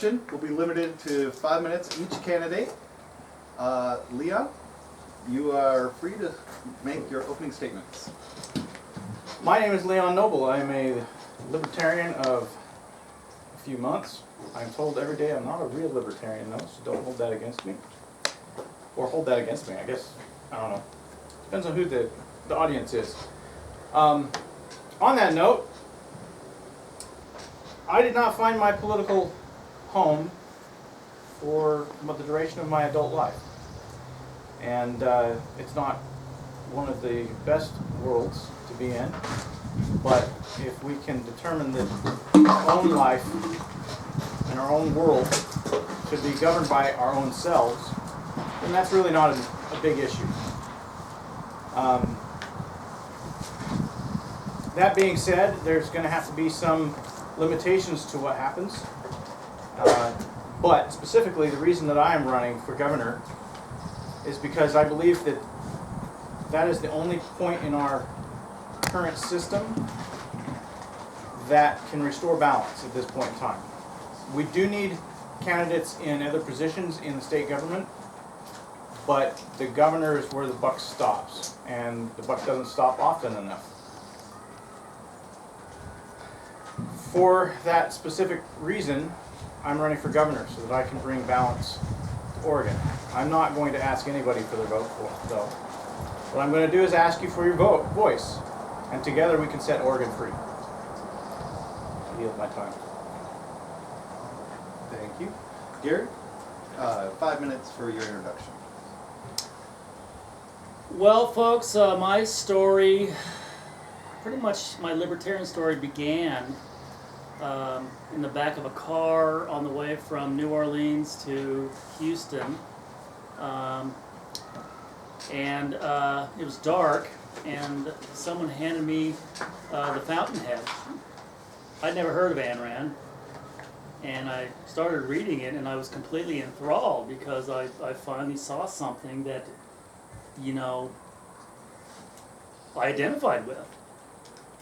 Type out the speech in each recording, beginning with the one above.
introduction will be limited to 5 minutes each candidate. Leon, you are free to make your opening statements. My name is Leon Noble. I'm a Libertarian of a few months. I'm told every day I'm not a real Libertarian though, so don't hold that against me. Or hold that against me, I guess. I don't know. Depends on who the audience is. On that note, I did not find my political home for the duration of my adult life. And it's not one of the best worlds to be in, but if we can determine that our own life and our own world should be governed by our own selves, then that's really not a big issue. That being said, there's going to have to be some limitations to what happens. But specifically, the reason that I am running for governor is because I believe that that is the only point in our current system that can restore balance at this point in time. We do need candidates in other positions in the state government, but the governor is where the buck stops, and the buck doesn't stop often enough. For that specific reason, I'm running for governor so that I can bring balance to Oregon. I'm not going to ask anybody for their vote though. What I'm going to do is ask you for your voice, and together we can set Oregon free. I yield my time. Thank you. Gary, 5 minutes for your introduction. Well, folks, my story, pretty much my libertarian story began in the back of a car on the way from New Orleans to Houston. And it was dark, and someone handed me the Fountainhead. I'd never heard of Ayn Rand, and I started reading it, and I was completely enthralled because I finally saw something that, you know, I identified with.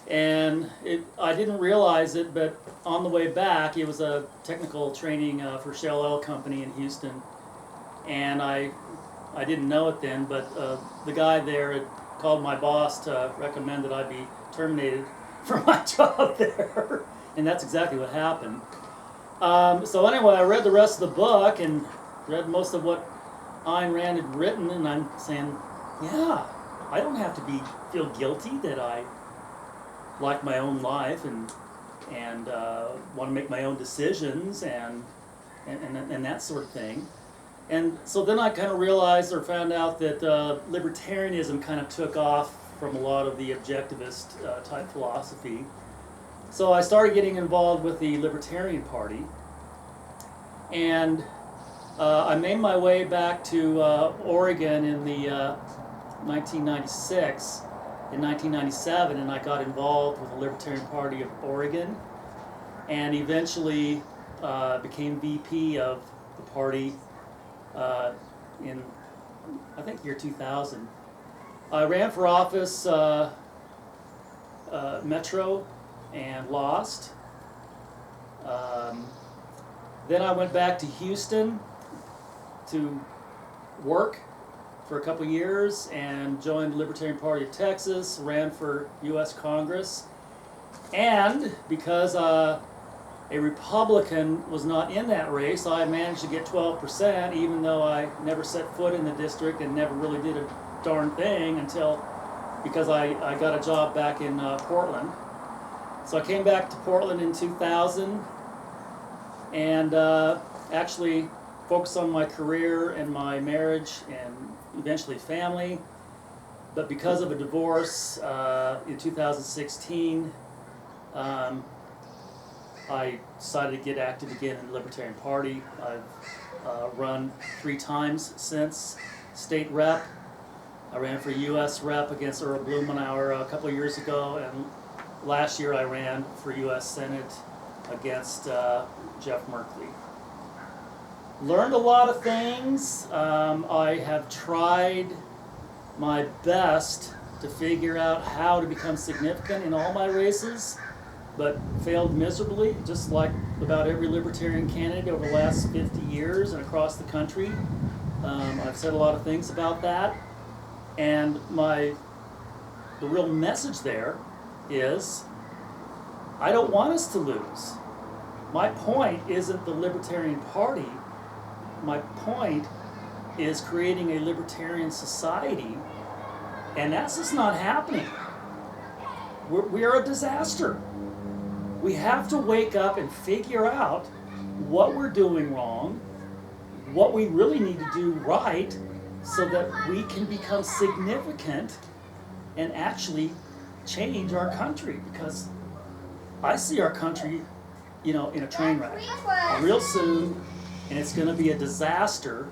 And I didn't realize it, but on the way back, it was a technical training for Shell Oil Company in Houston, and I didn't know it then, but the guy there had called my boss to recommend that I be terminated from my job there, and that's exactly what happened. So anyway, I read the rest of the book and read most of what Ayn Rand had written, and I'm saying, yeah, I don't have to feel guilty that I like my own life and want to make my own decisions and that sort of thing. And so then I kind of realized or found out that libertarianism kind of took off from a lot of the objectivist type philosophy. So I started getting involved with the Libertarian Party, and I made my way back to Oregon in the 1996. In 1997, and I got involved with the Libertarian Party of Oregon, and eventually became VP of the party in, I think, year 2000. I ran for office Metro and lost. Then I went back to Houston to work for a couple years and joined the Libertarian Party of Texas, ran for U.S. Congress, and because a Republican was not in that race, I managed to get 12%, even though I never set foot in the district and never really did a darn thing because I got a job back in Portland. So I came back to Portland in 2000 and actually focused on my career and my marriage and eventually family, but because of a divorce in 2016, I decided to get active again in the Libertarian Party. I've run 3 times since state rep. I ran for U.S. rep against Earl Blumenauer a couple of years ago, and last year I ran for U.S. Senate against Jeff Merkley. Learned a lot of things. I have tried my best to figure out how to become significant in all my races. but failed miserably, just like about every Libertarian candidate over the last 50 years and across the country. I've said a lot of things about that, and the real message there is, I don't want us to lose. My point isn't the Libertarian Party. My point is creating a libertarian society, and that's just not happening. We are a disaster. We have to wake up and figure out what we're doing wrong, what we really need to do right, so that we can become significant and actually change our country. Because I see our country, in a train wreck real soon, and it's going to be a disaster,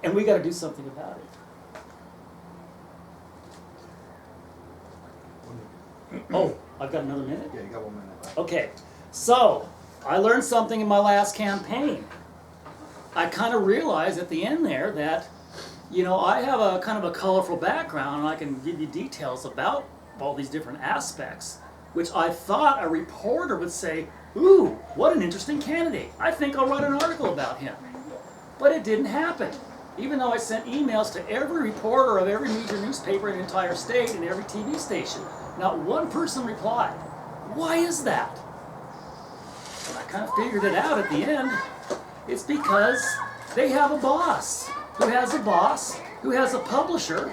and we got to do something about it. Oh, I've got another minute? Yeah, you got 1 minute. Okay, so I learned something in my last campaign. I kind of realized at the end there that, I have a kind of a colorful background, and I can give you details about all these different aspects, which I thought a reporter would say, ooh, what an interesting candidate. I think I'll write an article about him. But it didn't happen. Even though I sent emails to every reporter of every major newspaper in the entire state and every TV station, not one person replied. Why is that? And I kind of figured it out at the end. It's because they have a boss who has a publisher,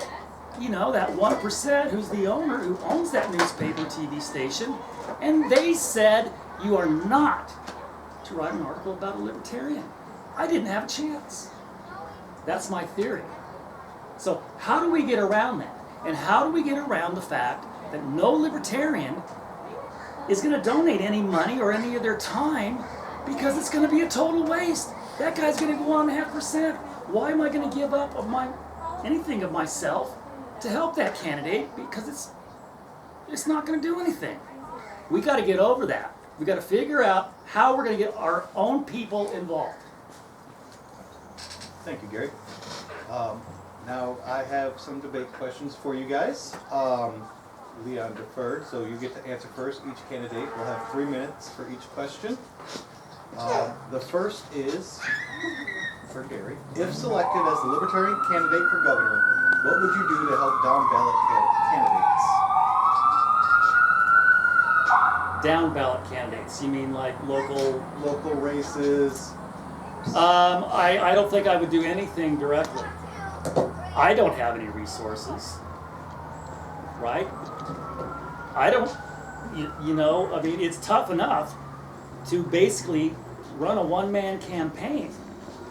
that 1% who's the owner, who owns that newspaper TV station, and they said, you are not to write an article about a libertarian. I didn't have a chance. That's my theory. So how do we get around that? And how do we get around the fact that no libertarian is going to donate any money or any of their time, because it's going to be a total waste? That guy's going to go on 0.5%. Why am I going to give up anything of myself to help that candidate? Because it's not going to do anything. We got to get over that. We got to figure out how we're going to get our own people involved. Thank you, Gary. Now I have some debate questions for you guys. Leon deferred, so you get to answer first. Each candidate will have 3 minutes for each question. The first is for Gary. If selected as the Libertarian candidate for governor, what would you do to help down ballot candidates? Down ballot candidates? You mean like local races? I don't think I would do anything directly. I don't have any resources, right? I don't, it's tough enough to basically run a one-man campaign.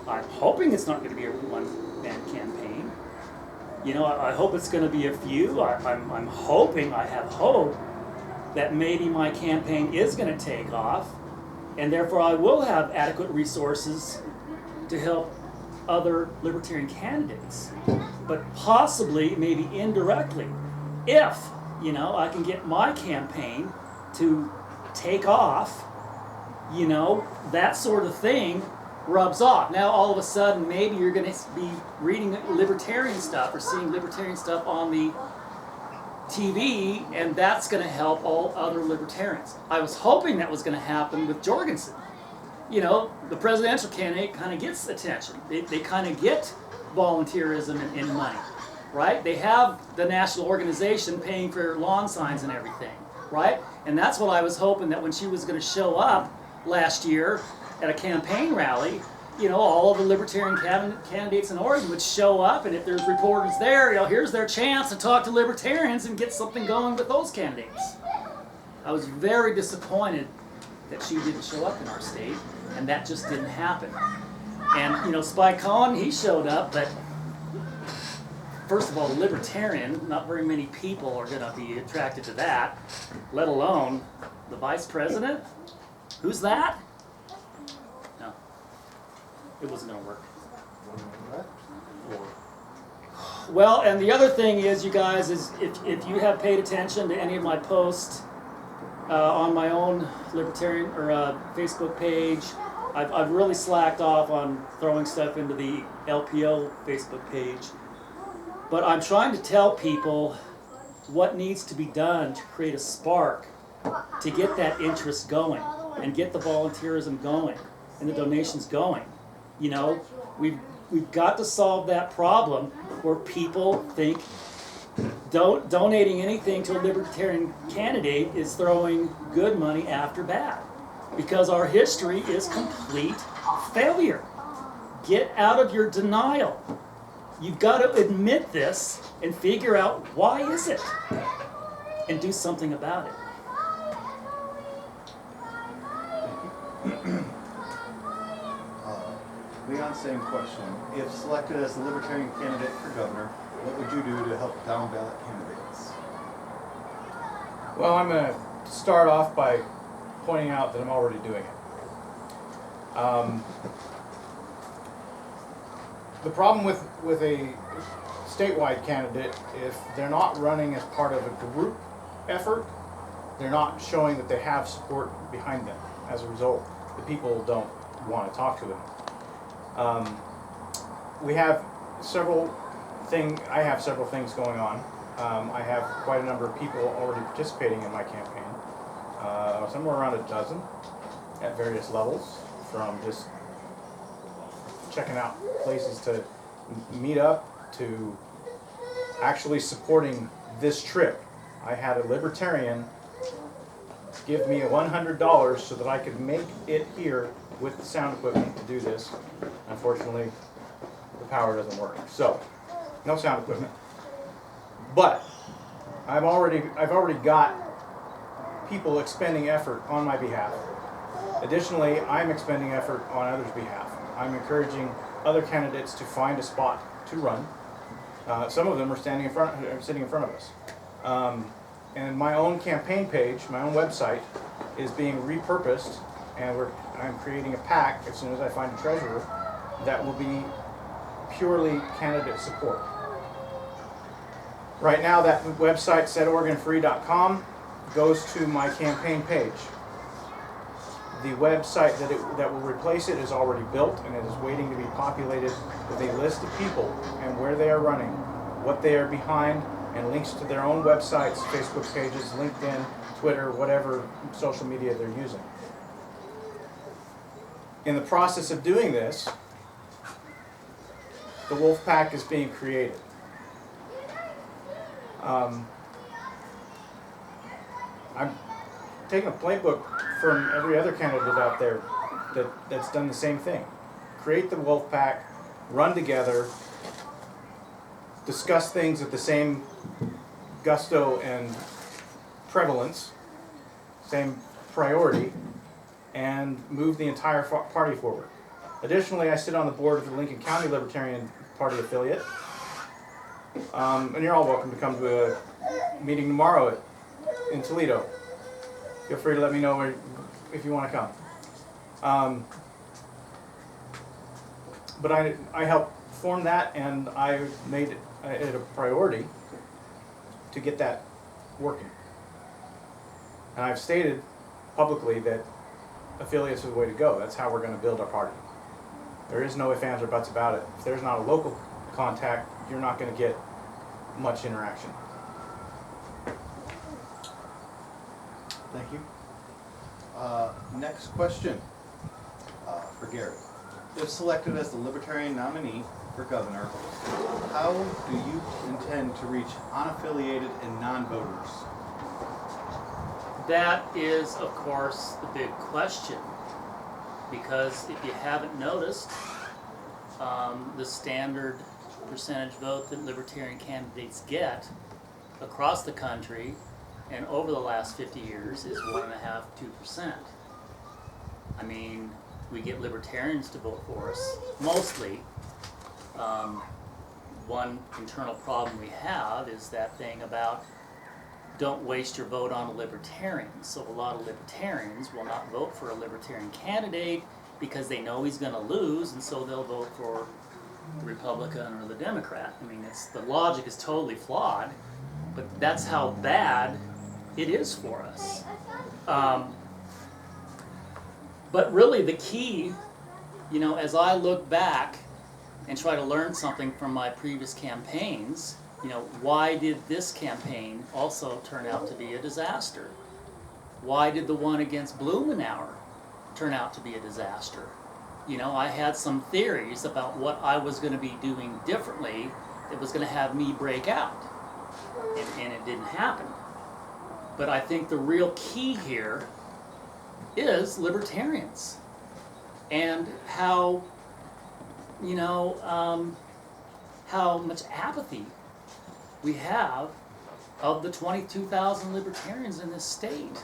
I'm hoping it's not going to be a one-man campaign. I hope it's going to be a few. I'm hoping, I have hope that maybe my campaign is going to take off, and therefore I will have adequate resources to help other libertarian candidates. But possibly, maybe indirectly, if, I can get my campaign to take off, that sort of thing rubs off. Now all of a sudden, maybe you're going to be reading libertarian stuff or seeing libertarian stuff on the TV, and that's going to help all other libertarians. I was hoping that was going to happen with Jorgensen. The presidential candidate kind of gets attention. They kind of get volunteerism and money, right? They have the national organization paying for lawn signs and everything, right? And that's what I was hoping, that when she was going to show up last year at a campaign rally, all of the libertarian candidates in Oregon would show up, and if there's reporters there, here's their chance to talk to libertarians and get something going with those candidates. I was very disappointed that she didn't show up in our state, and that just didn't happen. And, Spike Cohen, he showed up, but first of all, libertarian, not very many people are going to be attracted to that, let alone the vice president. Who's that? No. It wasn't going to work. Well, and the other thing is, you guys, is if you have paid attention to any of my posts on my own libertarian or Facebook page, I've really slacked off on throwing stuff into the LPO Facebook page. But I'm trying to tell people what needs to be done to create a spark to get that interest going and get the volunteerism going and the donations going. You know, we've got to solve that problem where people think donating anything to a Libertarian candidate is throwing good money after bad, because our history is complete failure. Get out of your denial. You've got to admit this and figure out why is it, and do something about it. Leon, same question. If selected as the Libertarian candidate for governor, what would you do to help down ballot candidates? Well, I'm going to start off by pointing out that I'm already doing it. The problem with a statewide candidate, if they're not running as part of a group effort, they're not showing that they have support behind them. As a result, the people don't want to talk to them. We have I have several things going on. I have quite a number of people already participating in my campaign. Somewhere around a dozen at various levels, from just checking out places to meet up to actually supporting this trip. I had a Libertarian give me $100 so that I could make it here with the sound equipment to do this. Unfortunately, the power doesn't work, so no sound equipment. But I've already got people expending effort on my behalf. Additionally, I'm expending effort on others' behalf. I'm encouraging other candidates to find a spot to run. Some of them are sitting in front of us. And my own campaign page, my own website, is being repurposed, and I'm creating a PAC as soon as I find a treasurer that will be purely candidate support. Right now, that website, setoregonfree.com, goes to my campaign page. The website that will replace it is already built, and it is waiting to be populated with a list of people and where they are running, what they are behind, and links to their own websites, Facebook pages, LinkedIn, Twitter, whatever social media they're using. In the process of doing this, the Wolf Pack is being created. I'm taking a playbook from every other candidate out there that's done the same thing. Create the Wolf Pack, run together, discuss things with the same gusto and prevalence, same priority, and move the entire party forward. Additionally, I sit on the board of the Lincoln County Libertarian Party affiliate, and you're all welcome to come to a meeting tomorrow in Toledo. Feel free to let me know if you want to come. But I helped form that, and I made it a priority to get that working. And I've stated publicly that affiliates are the way to go. That's how we're going to build our party. There is no ifs, ands, or buts about it. If there's not a local contact, you're not going to get much interaction. Thank you. Next question for Gary. If selected as the Libertarian nominee for governor, how do you intend to reach unaffiliated and non-voters? That is, of course, the big question, because if you haven't noticed, the standard percentage vote that Libertarian candidates get across the country and over the last 50 years is 1.5%, 2%. I mean, we get Libertarians to vote for us, mostly. One internal problem we have is that thing about don't waste your vote on a Libertarian. So a lot of Libertarians will not vote for a Libertarian candidate because they know he's going to lose, and so they'll vote for the Republican or the Democrat. I mean, the logic is totally flawed, but that's how bad it is for us. But really the key, you know, as I look back and try to learn something from my previous campaigns, you know, why did this campaign also turn out to be a disaster? why did the one against Blumenauer turn out to be a disaster? You know, I had some theories about what I was going to be doing differently that was going to have me break out, and it didn't happen. But I think the real key here is libertarians, and how, you know, how much apathy we have of the 22,000 libertarians in this state.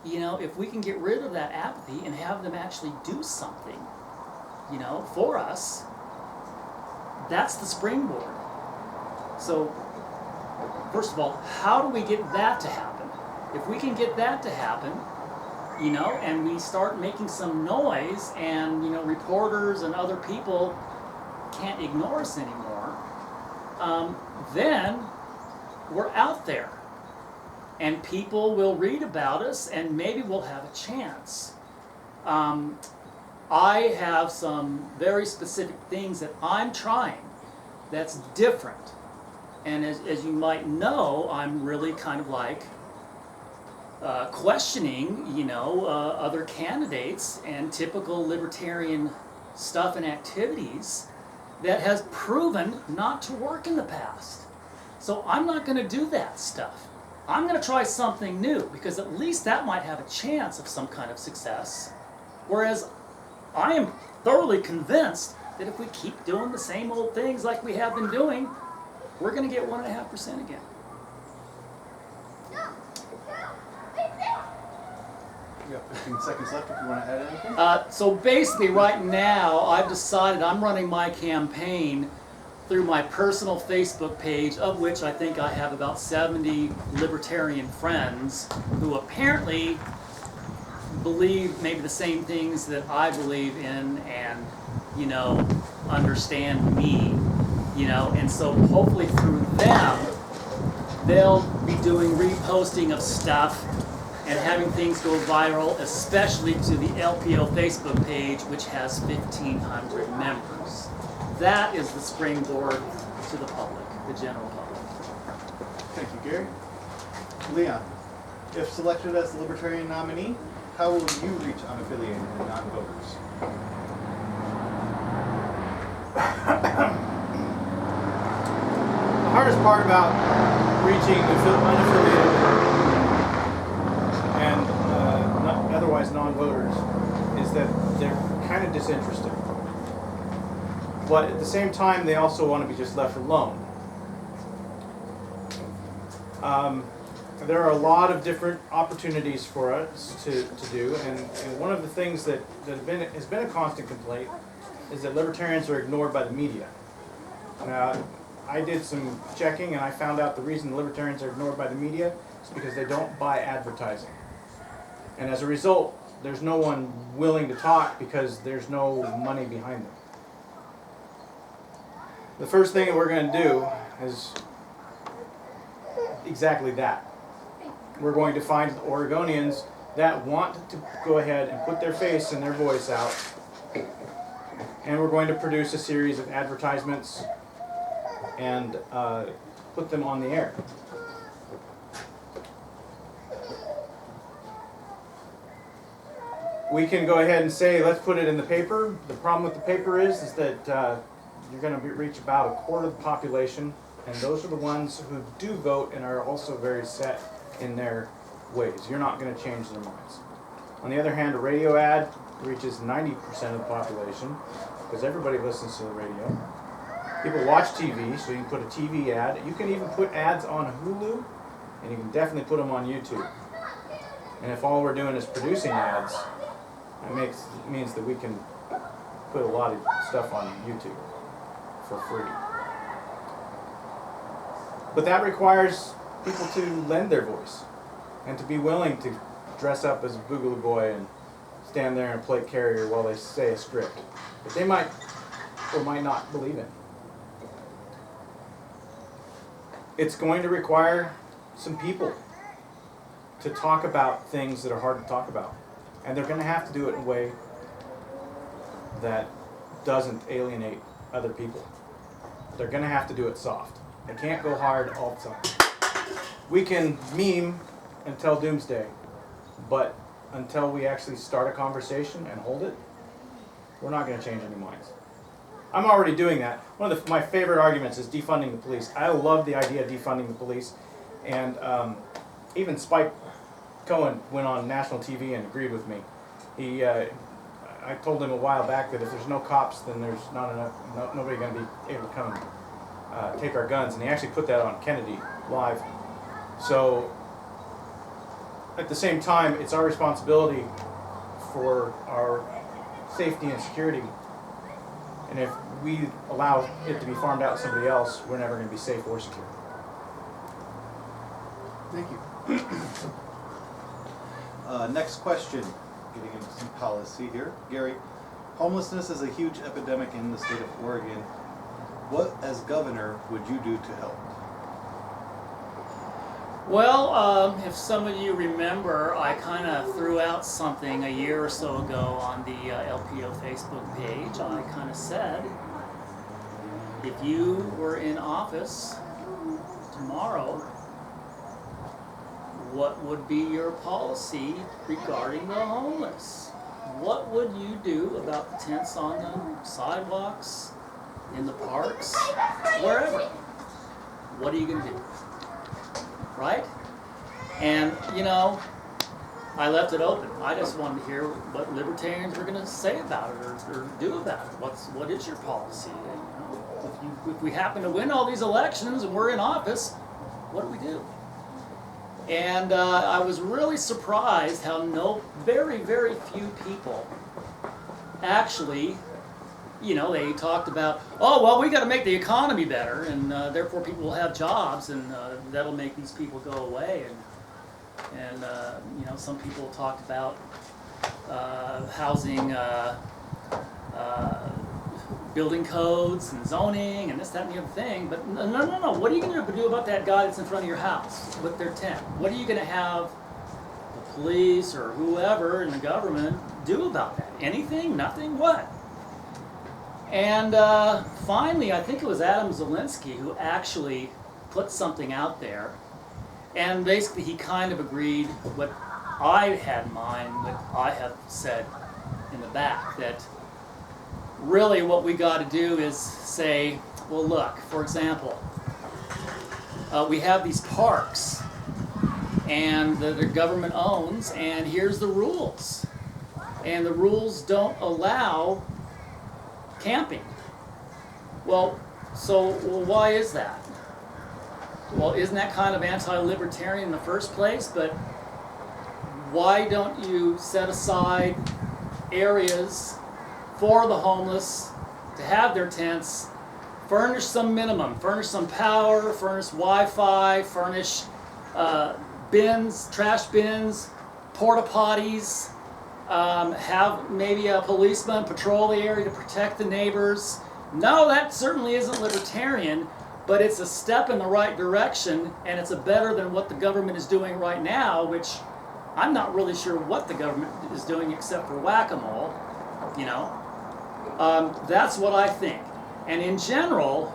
You know, if we can get rid of that apathy and have them actually do something, you know, for us, that's the springboard. So, first of all, how do we get that to happen? If we can get that to happen, you know, and we start making some noise, and, you know, reporters and other people can't ignore us anymore, then we're out there. And people will read about us, and maybe we'll have a chance. I have some very specific things that I'm trying that's different. And as you might know, I'm really kind of like questioning, you know, other candidates and typical libertarian stuff and activities that has proven not to work in the past. So I'm not going to do that stuff. I'm going to try something new, because at least that might have a chance of some kind of success. Whereas I am thoroughly convinced that if we keep doing the same old things like we have been doing, we're going to get 1.5% again. You have 15 seconds left if you want to add anything. So basically right now I've decided I'm running my campaign through my personal Facebook page, of which I think I have about 70 libertarian friends who apparently believe maybe the same things that I believe in, and, you know, understand me, you know, and so hopefully through them they'll be doing reposting of stuff and having things go viral, especially to the LPO Facebook page, which has 1,500 members. That is the springboard to the public, the general public. Thank you, Gary. Leon, if selected as the Libertarian nominee, how will you reach unaffiliated and non-voters? The hardest part about reaching unaffiliated and otherwise non-voters is that they're kind of disinterested. But at the same time, they also want to be just left alone. There are a lot of different opportunities for us to do, and one of the things that has been a constant complaint is that libertarians are ignored by the media. Now, I did some checking, and I found out the reason libertarians are ignored by the media is because they don't buy advertising. And as a result, there's no one willing to talk because there's no money behind them. The first thing that we're going to do is exactly that. We're going to find Oregonians that want to go ahead and put their face and their voice out, and we're going to produce a series of advertisements and put them on the air. We can go ahead and say, let's put it in the paper. The problem with the paper is that you're going to reach about a quarter of the population, and those are the ones who do vote and are also very set in their ways. You're not going to change their minds. On the other hand, a radio ad reaches 90% of the population, because everybody listens to the radio. People watch TV, so you can put a TV ad. You can even put ads on Hulu, and you can definitely put them on YouTube. And if all we're doing is producing ads, it means that we can put a lot of stuff on YouTube for free. But that requires people to lend their voice and to be willing to dress up as a Boogaloo Boy and stand there and play carrier while they say a script that they might or might not believe in. It's going to require some people to talk about things that are hard to talk about. And they're going to have to do it in a way that doesn't alienate other people. They're going to have to do it soft. They can't go hard all the time. We can meme until doomsday, But until we actually start a conversation and hold it, we're not going to change any minds. I'm already doing that. One of my favorite arguments is defunding the police. I love the idea of defunding the police. And even Spike Cohen went on national TV and agreed with me. I told him a while back that if there's no cops, then there's nobody going to be able to come and take our guns. And he actually put that on Kennedy live. So at the same time, it's our responsibility for our safety and security. And if we allow it to be farmed out to somebody else, we're never going to be safe or secure. Thank you. Next question, getting into some policy here. Gary, homelessness is a huge epidemic in the state of Oregon. What, as governor, would you do to help? Well, if some of you remember, I kind of threw out something a year or so ago on the LPO Facebook page. I kind of said, if you were in office tomorrow, what would be your policy regarding the homeless? What would you do about the tents on the sidewalks, in the parks, wherever? What are you going to do? Right? And, you know, I left it open. I just wanted to hear what libertarians were going to say about it or do about it. What is your policy? You know, if we happen to win all these elections and we're in office, what do we do? And I was really surprised how very, very few people actually, you know, they talked about, oh, well, we got to make the economy better, and therefore people will have jobs, and that'll make these people go away. And you know, some people talked about housing, building codes and zoning and this, that, and the other thing. But no. What are you going to do about that guy that's in front of your house with their tent? What are you going to have the police or whoever in the government do about that? Anything? Nothing? What? And finally, I think it was Adam Zielinski who actually put something out there. And basically he kind of agreed what I had in mind, what I have said in the back, that really what we got to do is say, well, look, for example, we have these parks and the government owns, and here's the rules. And the rules don't allow camping. Well, why is that? Well, isn't that kind of anti-libertarian in the first place? But why don't you set aside areas for the homeless to have their tents, furnish some minimum, furnish some power, furnish Wi-Fi, furnish bins, trash bins, porta potties, have maybe a policeman patrol the area to protect the neighbors. No, that certainly isn't libertarian, but it's a step in the right direction, and it's better than what the government is doing right now, which I'm not really sure what the government is doing except for whack-a-mole, you know. That's what I think. And in general,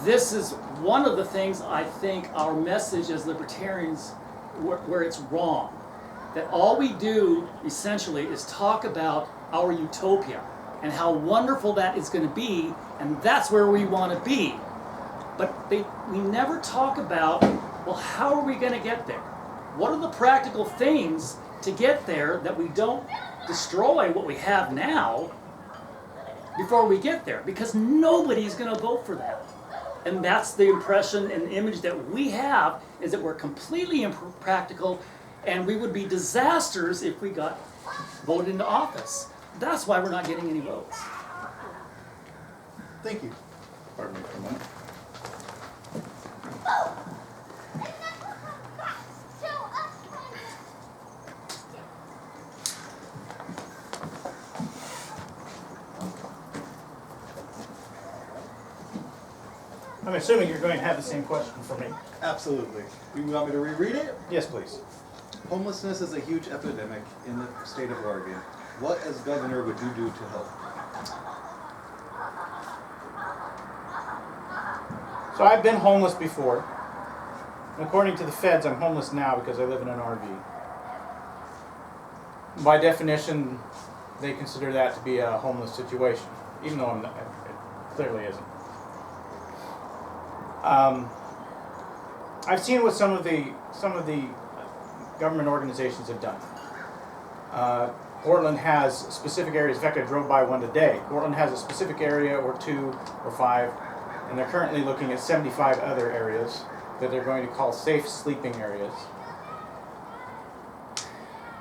this is one of the things I think our message as libertarians, where it's wrong. That all we do, essentially, is talk about our utopia and how wonderful that is going to be, and that's where we want to be. But we never talk about, well, how are we going to get there? What are the practical things to get there that we don't destroy what we have now before we get there? Because nobody's going to vote for that. And that's the impression and image that we have, is that we're completely impractical, and we would be disasters if we got voted into office. That's why we're not getting any votes. Thank you. Pardon me for a moment. I'm assuming you're going to have the same question for me. Absolutely. You want me to reread it? Yes, please. Homelessness is a huge epidemic in the state of Oregon. What, as governor, would you do to help? So I've been homeless before. And according to the feds, I'm homeless now because I live in an RV. by definition, they consider that to be a homeless situation, even though it clearly isn't. I've seen what some of the government organizations have done. Portland has specific areas. In fact, I drove by one today. Portland has a specific area or 2 or 5, and they're currently looking at 75 other areas that they're going to call safe sleeping areas,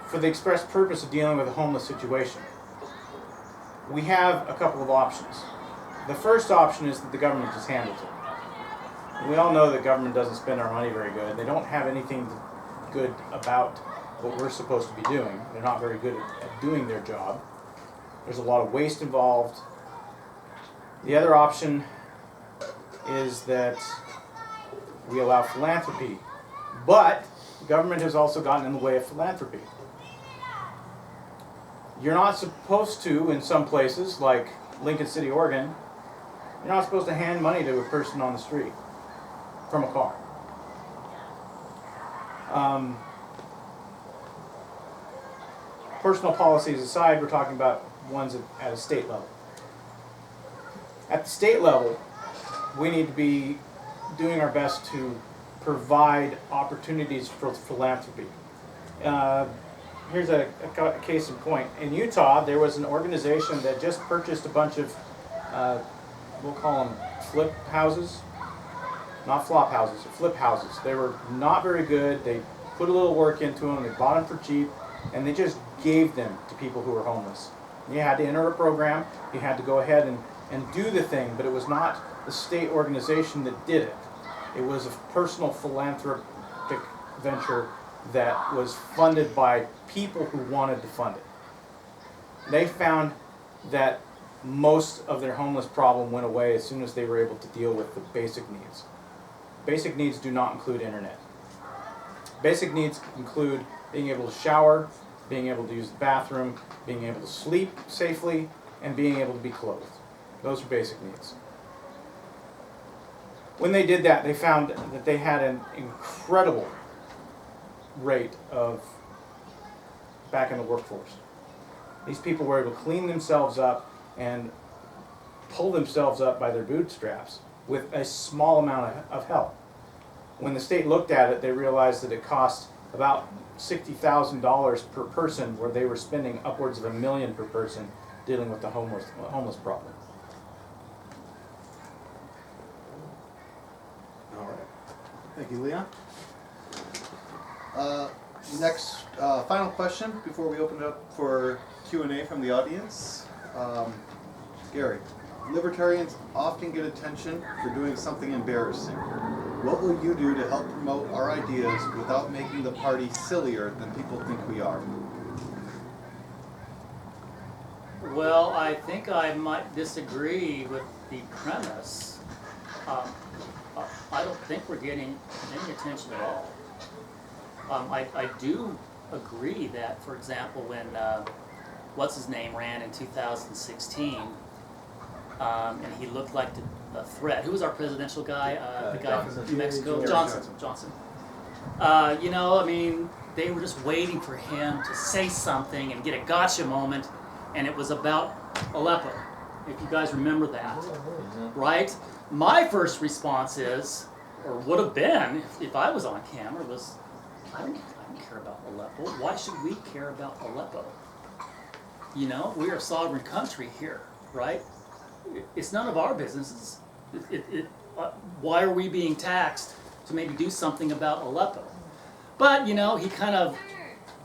for the express purpose of dealing with a homeless situation. We have a couple of options. The first option is that the government just handles it. We all know that government doesn't spend our money very good. They don't have anything good about what we're supposed to be doing. They're not very good at doing their job. There's a lot of waste involved. The other option is that we allow philanthropy, but government has also gotten in the way of philanthropy. You're not supposed to, in some places, like Lincoln City, Oregon, you're not supposed to hand money to a person on the street from a car. Personal policies aside, we're talking about ones at a state level. At the state level, we need to be doing our best to provide opportunities for philanthropy. Here's a case in point. In Utah, there was an organization that just purchased a bunch of, we'll call them flip houses. Not flop houses, flip houses. They were not very good. They put a little work into them. They bought them for cheap, and they just gave them to people who were homeless. You had to enter a program. You had to go ahead and do the thing, but it was not the state organization that did it. It was a personal philanthropic venture that was funded by people who wanted to fund it. They found that most of their homeless problem went away as soon as they were able to deal with the basic needs. Basic needs do not include internet. Basic needs include being able to shower, being able to use the bathroom, being able to sleep safely, and being able to be clothed. Those are basic needs. When they did that, they found that they had an incredible rate of back in the workforce. These people were able to clean themselves up and pull themselves up by their bootstraps with a small amount of help. When the state looked at it, they realized that it cost about $60,000 per person, where they were spending upwards of $1 million per person dealing with the homeless problem. All right. Thank you, Leon. Next, final question before we open it up for Q&A from the audience. Gary, Libertarians often get attention for doing something embarrassing. What will you do to help promote our ideas without making the party sillier than people think we are? Well, I think I might disagree with the premise. I don't think we're getting any attention at all. I do agree that, for example, when what's-his-name ran in 2016, and he looked like a threat. Who was our presidential guy? The guy from New Mexico? Johnson. You know, I mean, they were just waiting for him to say something and get a gotcha moment, and it was about Aleppo, if you guys remember that, right? My first response is, or would have been, if I was on camera, was, I don't care about Aleppo. Why should we care about Aleppo? You know, we're a sovereign country here, right? It's none of our businesses. Why are we being taxed to maybe do something about Aleppo? But, you know, he kind of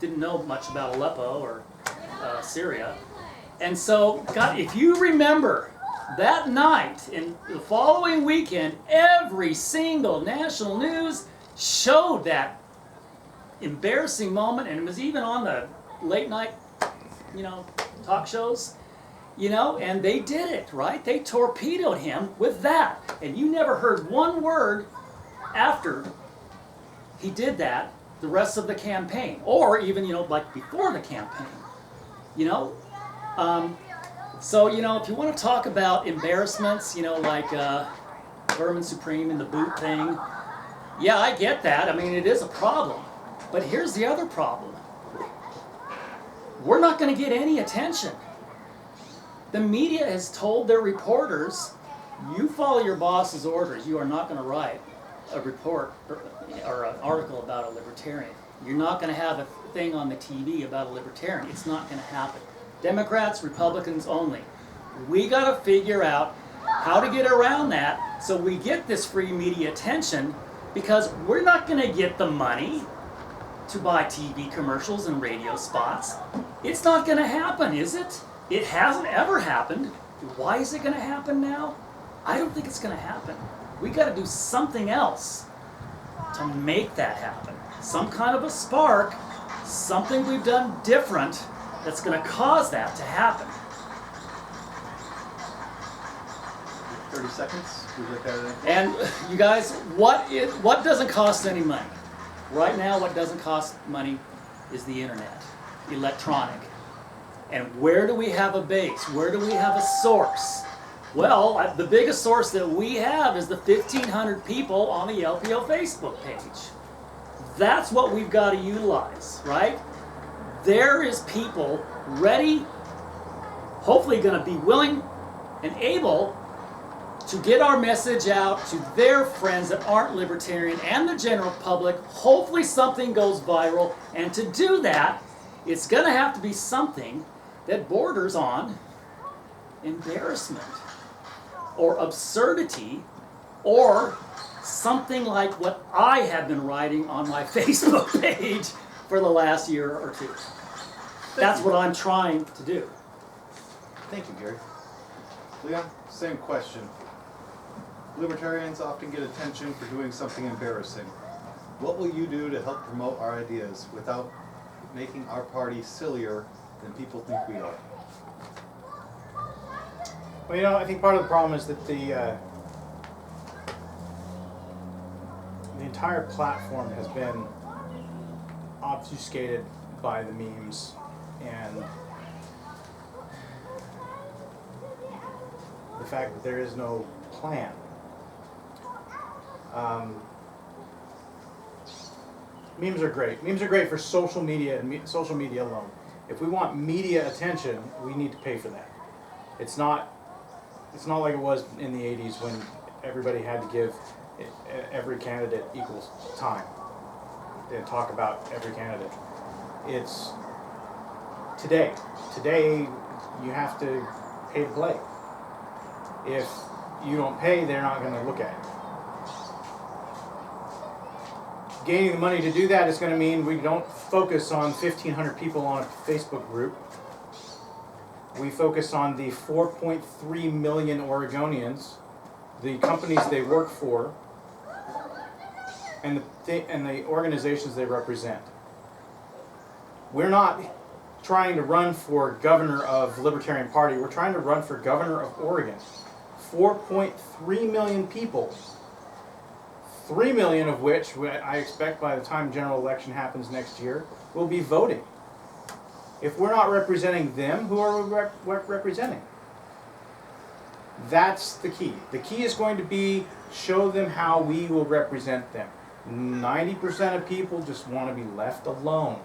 didn't know much about Aleppo or Syria. And so, God, if you remember, that night and the following weekend, every single national news showed that embarrassing moment, and it was even on the late night, you know, talk shows. You know, and they did it, right? They torpedoed him with that. And you never heard one word after he did that the rest of the campaign. Or even, you know, like before the campaign. You know? So, you know, if you want to talk about embarrassments, you know, like Vermin Supreme and the boot thing, yeah, I get that. I mean, it is a problem. But here's the other problem. we're not going to get any attention. The media has told their reporters, you follow your boss's orders, you are not going to write a report or an article about a libertarian. You're not going to have a thing on the TV about a libertarian. It's not going to happen. Democrats, Republicans only. We got to figure out how to get around that so we get this free media attention, because we're not going to get the money to buy TV commercials and radio spots. It's not going to happen, is it? It hasn't ever happened. Why is it going to happen now? I don't think it's going to happen. We got to do something else to make that happen. Some kind of a spark, something we've done different that's going to cause that to happen. 30 seconds. Would you like that? And you guys, what doesn't cost any money? Right now, what doesn't cost money is the internet, electronic. And where do we have a base? Where do we have a source? Well, the biggest source that we have is the 1,500 people on the LPO Facebook page. That's what we've got to utilize, right? There is people ready, hopefully going to be willing and able to get our message out to their friends that aren't libertarian and the general public. Hopefully something goes viral, and to do that, it's going to have to be something that borders on embarrassment or absurdity, or something like what I have been writing on my Facebook page for the last year or two. That's what I'm trying to do. Thank you, Gary. Leon, same question. Libertarians often get attention for doing something embarrassing. What will you do to help promote our ideas without making our party sillier than people think we are? Well, you know, I think part of the problem is that the entire platform has been obfuscated by the memes and the fact that there is no plan. Memes are great. Memes are great for social media and social media alone. If we want media attention, we need to pay for that. It's not like it was in the 80s when everybody had to give every candidate equal time and talk about every candidate. It's today. Today, you have to pay to play. If you don't pay, they're not going to look at it. Gaining the money to do that is going to mean we don't focus on 1,500 people on a Facebook group. We focus on the 4.3 million Oregonians, the companies they work for, and the organizations they represent. We're not trying to run for governor of Libertarian Party. We're trying to run for governor of Oregon. 4.3 million people. 3 million of which I expect by the time general election happens next year will be voting. If we're not representing them, who are we representing? That's the key. The key is going to be show them how we will represent them. 90% of people just want to be left alone.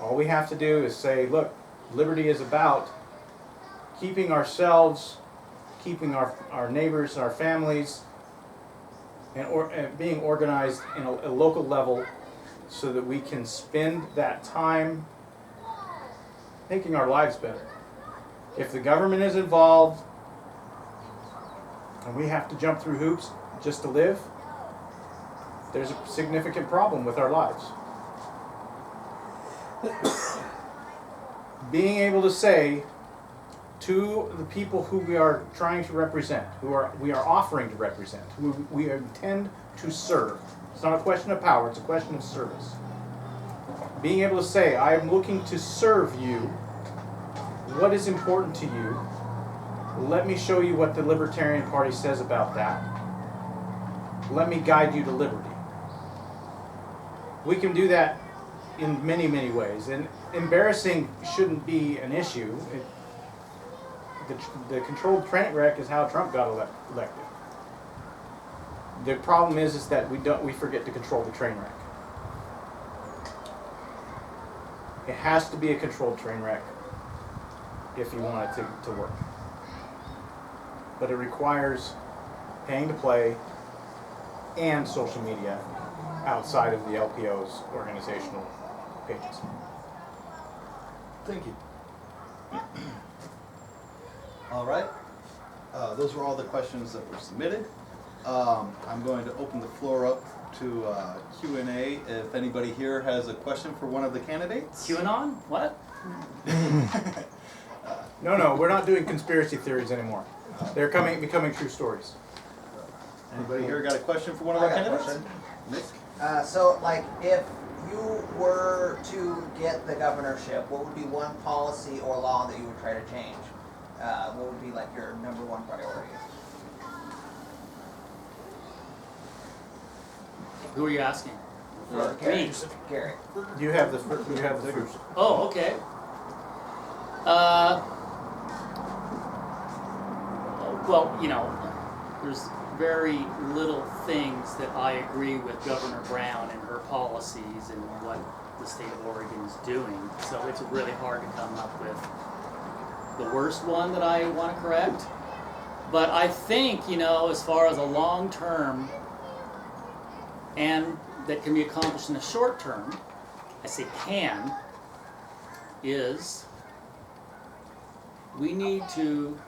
All we have to do is say, look, liberty is about keeping ourselves, keeping our neighbors, our families, and being organized in a local level so that we can spend that time making our lives better. If the government is involved and we have to jump through hoops just to live, there's a significant problem with our lives. Being able to say to the people who we are trying to represent, we are offering to represent, who we intend to serve. It's not a question of power, it's a question of service. Being able to say, I am looking to serve you. What is important to you? Let me show you what the Libertarian Party says about that. Let me guide you to liberty. We can do that in many, many ways. And embarrassing shouldn't be an issue. The controlled train wreck is how Trump got elected. The problem is that we forget to control the train wreck. It has to be a controlled train wreck if you want it to work. But it requires paying to play and social media outside of the LPO's organizational pages. Thank you. All right. Those were all the questions that were submitted. I'm going to open the floor up to Q&A. If anybody here has a question for one of the candidates. QAnon? What? No, we're not doing conspiracy theories anymore. They're becoming true stories. Anybody here got a question for one of our I got a candidates? question. Nick? So, like, if you were to get the governorship, what would be one policy or law that you would try to change? What would be, like, your #1 priority? Who are you asking? For Me. Gary. You have the first. Oh, okay. Well, you know, there's very little things that I agree with Governor Brown and her policies and what the state of Oregon is doing. So it's really hard to come up with the worst one that I want to correct. But I think, you know, as far as a long term and that can be accomplished in the short term, I say can, is we need to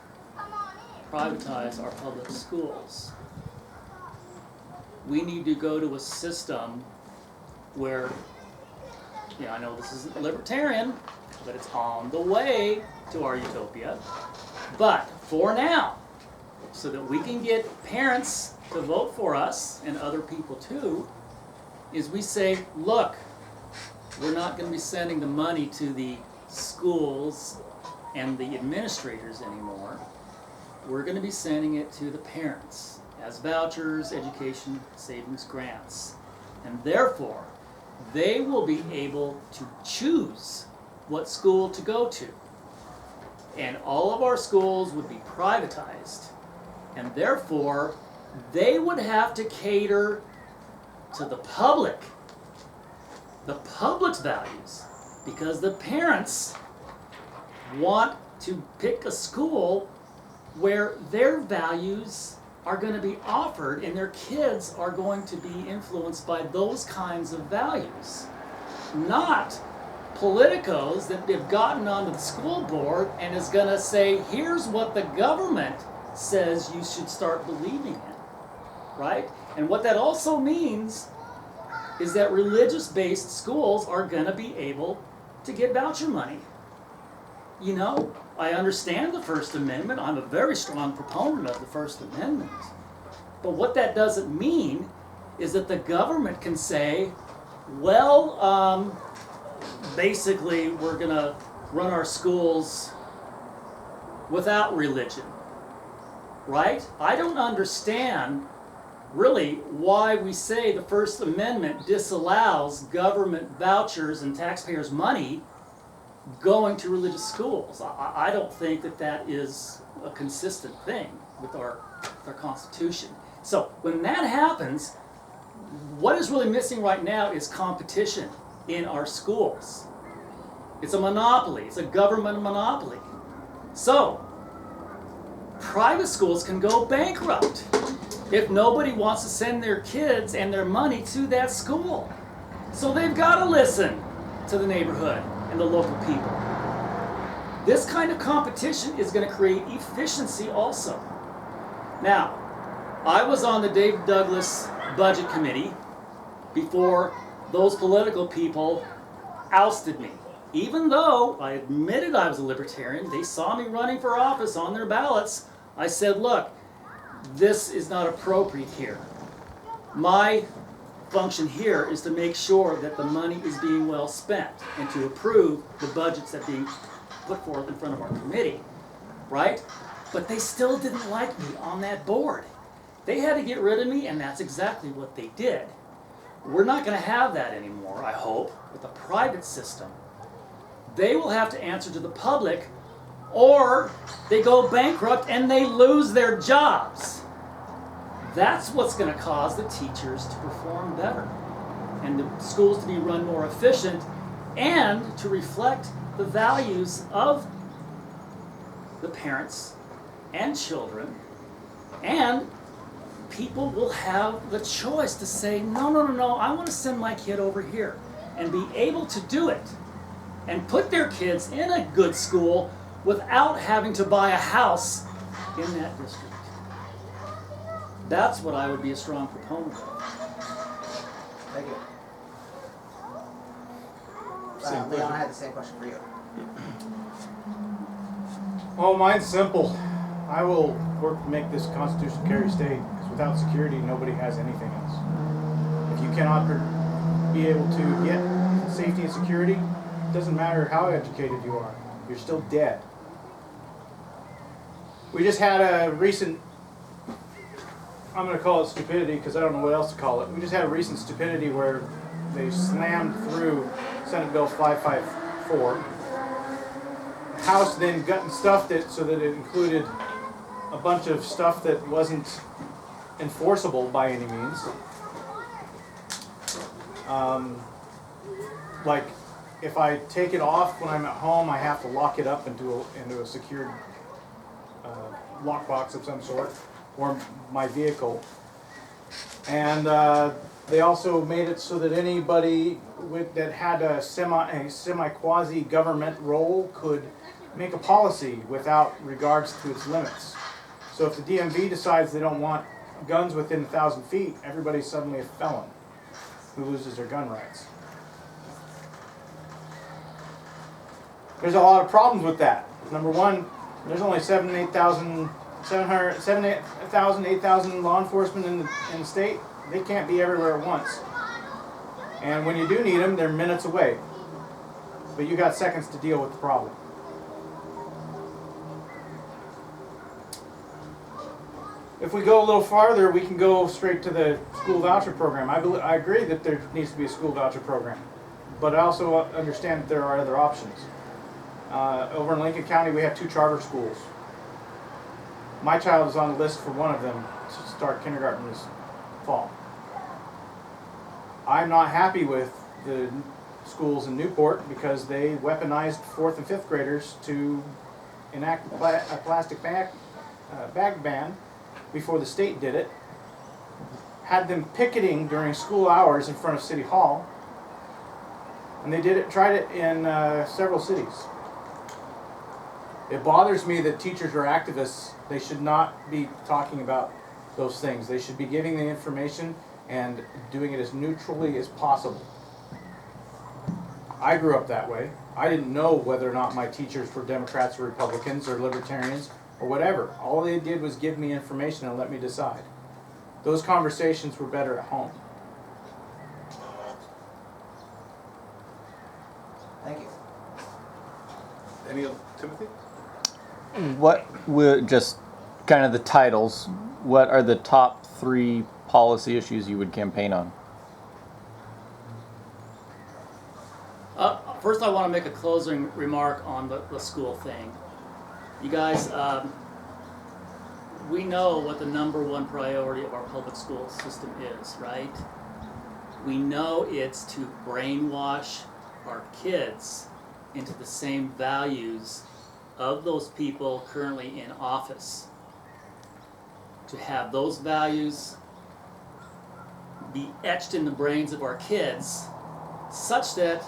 privatize our public schools. We need to go to a system where, you know, I know this isn't libertarian, but it's on the way to our utopia. But for now, so that we can get parents to vote for us and other people too, is we say, look, we're not going to be sending the money to the schools and the administrators anymore. We're going to be sending it to the parents as vouchers, education savings grants. And therefore, they will be able to choose what school to go to. And all of our schools would be privatized. And therefore, they would have to cater to the public's values, because the parents want to pick a school where their values are going to be offered and their kids are going to be influenced by those kinds of values. Not politicos that have gotten onto the school board and is going to say, here's what the government says you should start believing in, right? And what that also means is that religious-based schools are going to be able to get voucher money. You know, I understand the First Amendment. I'm a very strong proponent of the First Amendment. But what that doesn't mean is that the government can say, well, basically we're going to run our schools without religion, right? I don't understand really why we say the First Amendment disallows government vouchers and taxpayers' money going to religious schools. I don't think that that is a consistent thing with our Constitution. So when that happens, what is really missing right now is competition in our schools. It's a monopoly. It's a government monopoly. So private schools can go bankrupt if nobody wants to send their kids and their money to that school. So they've got to listen to the neighborhood and the local people. This kind of competition is going to create efficiency also. Now, I was on the David Douglas Budget Committee before those political people ousted me. Even though I admitted I was a libertarian, they saw me running for office on their ballots. I said, look, this is not appropriate here. My function here is to make sure that the money is being well spent and to approve the budgets that are being put forth in front of our committee, right? But they still didn't like me on that board. They had to get rid of me, and that's exactly what they did. We're not going to have that anymore, I hope, with the private system. They will have to answer to the public, or they go bankrupt and they lose their jobs. That's what's going to cause the teachers to perform better and the schools to be run more efficient and to reflect the values of the parents and children, and people will have the choice to say, no, no, no, no, I want to send my kid over here, and be able to do it and put their kids in a good school without having to buy a house in that district. That's what I would be a strong proponent of. Thank you. Same Leon, I question. had the same question for you. Oh, mine's simple. I will work to make this Constitution carry state, because without security, nobody has anything else. If you cannot be able to get safety and security, it doesn't matter how educated you are. You're still dead. We just had a recent, I'm going to call it stupidity because I don't know what else to call it. We just had a recent stupidity where they slammed through Senate Bill 554. The House then gut and stuffed it so that it included a bunch of stuff that wasn't enforceable by any means. Like, if I take it off when I'm at home, I have to lock it up into a secured lockbox of some sort, or my vehicle. And they also made it so that anybody that had a semi-quasi government role could make a policy without regards to its limits. So if the DMV decides they don't want guns within 1,000 feet, everybody's suddenly a felon who loses their gun rights. There's a lot of problems with that. Number one, there's only 8,000 law enforcement in the state. They can't be everywhere at once. And when you do need them, they're minutes away. But you got seconds to deal with the problem. If we go a little farther, we can go straight to the school voucher program. I agree that there needs to be a school voucher program. But I also understand that there are other options. Over in Lincoln County, we have 2 charter schools. My child is on the list for one of them to start kindergarten this fall. I'm not happy with the schools in Newport because they weaponized 4th and 5th graders to enact a plastic bag ban before the state did it. Had them picketing during school hours in front of City Hall. And they tried it in several cities. It bothers me that teachers are activists. They should not be talking about those things. They should be giving the information and doing it as neutrally as possible. I grew up that way. I didn't know whether or not my teachers were Democrats or Republicans or Libertarians or whatever. All they did was give me information and let me decide. Those conversations were better at home. Thank you. Any other, Timothy? What would, just kind of the titles, what are the top 3 policy issues you would campaign on? First, I want to make a closing remark on the school thing. You guys, we know what the #1 priority of our public school system is, right? We know it's to brainwash our kids into the same values of those people currently in office. To have those values be etched in the brains of our kids such that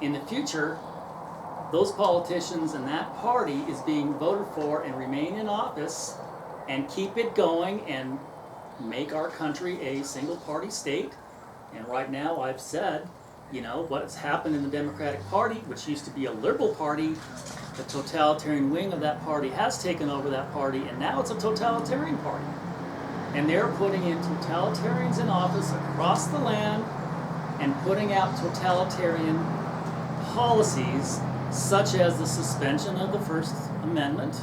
in the future, those politicians and that party is being voted for and remain in office and keep it going and make our country a single party state. And right now I've said, you know, what's happened in the Democratic Party, which used to be a liberal party, the totalitarian wing of that party has taken over that party, and now it's a totalitarian party. And they're putting in totalitarians in office across the land and putting out totalitarian policies such as the suspension of the First Amendment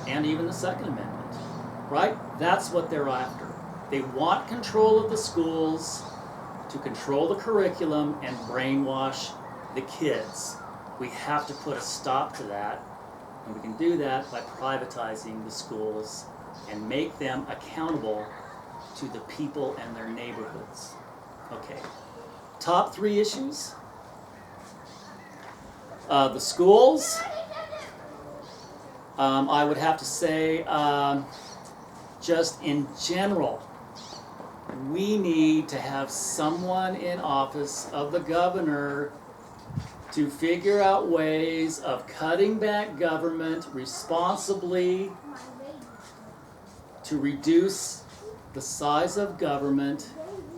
and even the Second Amendment, right? That's what they're after. They want control of the schools to control the curriculum and brainwash the kids. We have to put a stop to that, and we can do that by privatizing the schools and make them accountable to the people and their neighborhoods. Okay, top 3 issues. The schools, I would have to say, just in general, we need to have someone in office of the governor to figure out ways of cutting back government responsibly, to reduce the size of government,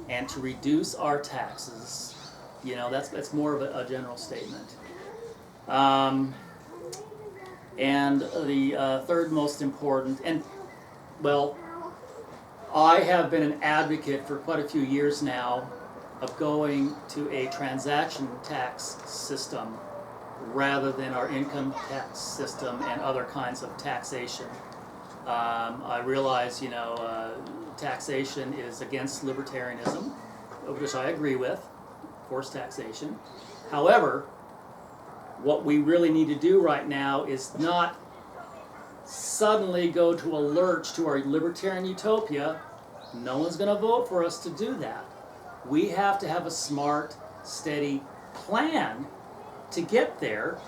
and to reduce our taxes. You know, that's more of a general statement. And the third most important, and well, I have been an advocate for quite a few years now of going to a transaction tax system rather than our income tax system and other kinds of taxation. I realize, you know, taxation is against libertarianism, which I agree with, forced taxation. However, what we really need to do right now is not suddenly go to a lurch to our libertarian utopia. No one's going to vote for us to do that. We have to have a smart, steady plan to get there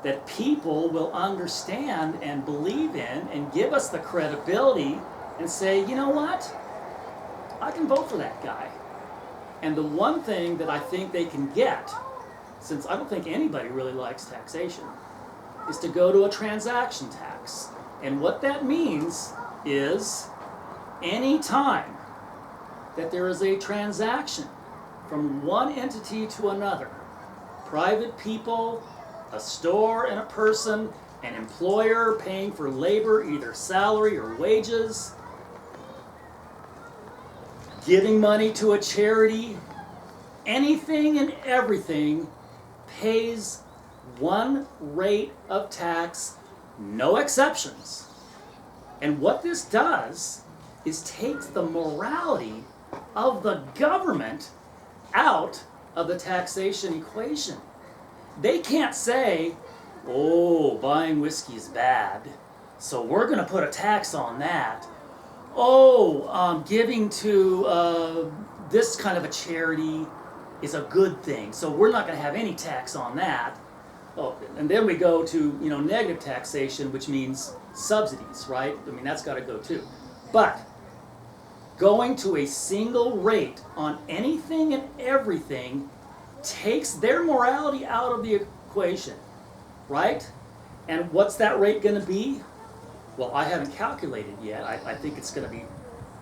that people will understand and believe in and give us the credibility and say, you know what? I can vote for that guy. And the one thing that I think they can get, since I don't think anybody really likes taxation, is to go to a transaction tax. And what that means is any time that there is a transaction from one entity to another, private people, a store and a person, an employer paying for labor, either salary or wages, giving money to a charity, anything and everything pays one rate of tax, no exceptions. And what this does is takes the morality of the government out of the taxation equation. They can't say, oh, buying whiskey is bad, so we're going to put a tax on that. Oh, giving to this kind of a charity is a good thing, so we're not going to have any tax on that. Oh, and then we go to, you know, negative taxation, which means subsidies, right? I mean, that's got to go too. But going to a single rate on anything and everything takes their morality out of the equation, right? And what's that rate going to be? Well, I haven't calculated yet. I think it's going to be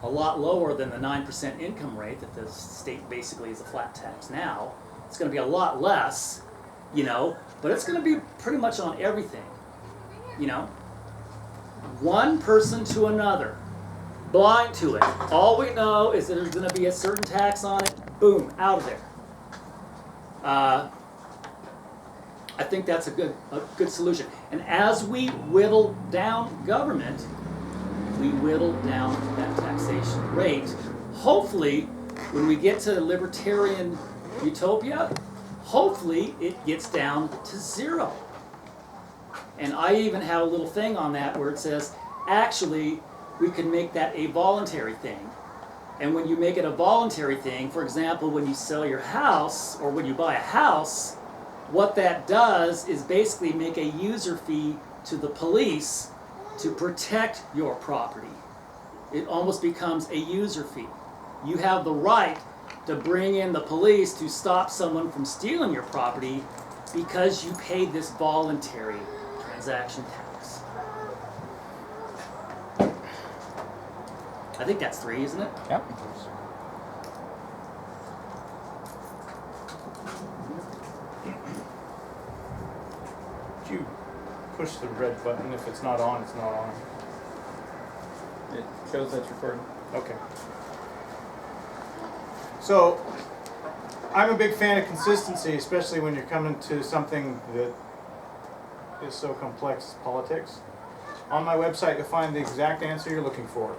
a lot lower than the 9% income rate that the state basically is a flat tax now. It's going to be a lot less, you know, but it's going to be pretty much on everything, you know. One person to another, blind to it. All we know is that there's going to be a certain tax on it. Boom, out of there. I think that's a good solution. And as we whittle down government, we whittle down that taxation rate. Hopefully, when we get to libertarian utopia, hopefully it gets down to zero. And I even have a little thing on that where it says, actually, we can make that a voluntary thing. And when you make it a voluntary thing, for example, when you sell your house or when you buy a house, what that does is basically make a user fee to the police to protect your property. It almost becomes a user fee. You have the right to bring in the police to stop someone from stealing your property because you paid this voluntary transaction tax. I think that's 3, isn't it? Yep. You push the red button. If it's not on, it's not on. It shows that's recording. Okay. So, I'm a big fan of consistency, especially when you're coming to something that is so complex as politics. On my website, you'll find the exact answer you're looking for.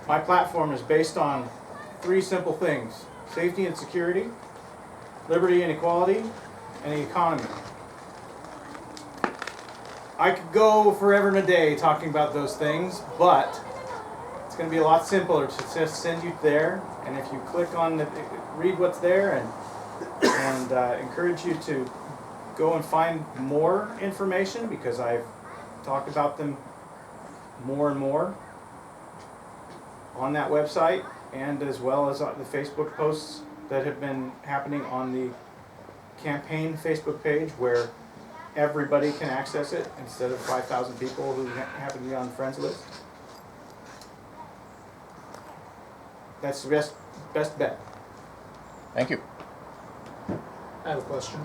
My platform is based on 3 simple things: safety and security, liberty and equality, and the economy. I could go forever and a day talking about those things, but it's going to be a lot simpler to just send you there, and if you click on read what's there and encourage you to go and find more information, because I've talked about them more and more on that website, and as well as on the Facebook posts that have been happening on the campaign Facebook page, where everybody can access it instead of 5,000 people who happen to be on the friends list. That's the best bet. Thank you. I have a question.